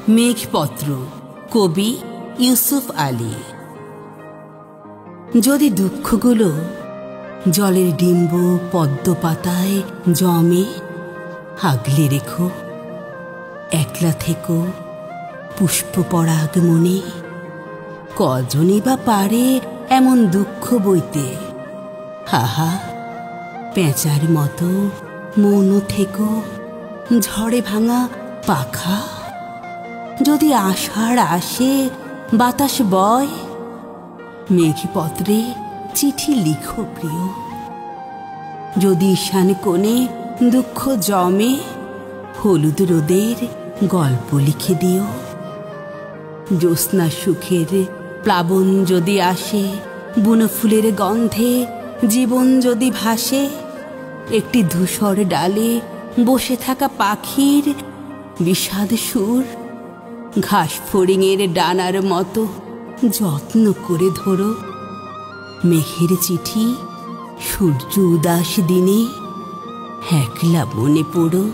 মেঘপত্র, কবি ইউসুফ আলী। যদি দুঃখগুলো জলের ডিম্ব পদ্ম পাতায় জমে, আগলে রেখো, একলা থেকো পুষ্প পরাগ মনে। কজনই বা পারে এমন দুঃখ বইতে, হাহা পেঁচার মতো মৌন থেকো ঝড়ে ভাঙা পাখা। যদি আষাঢ় আসে বাতাস বয়, মেঘপত্রে চিঠি লিখো প্রিয়। যদি ঈশান কোণে দুঃখ জমে, হলুদ রোদের গল্প লিখে দিও। জ্যোৎস্না সুখের প্লাবন যদি আসে, বুনো ফুলের গন্ধে জীবন যদি ভাসে, একটি ধূসর ডালে বসে থাকা পাখির বিষাদ সুর ঘাস ফড়িংয়ের ডানার মতো যত্ন করে ধরো। মেঘের চিঠি সূর্য উদাস দিনে একলা মনে পড়ো।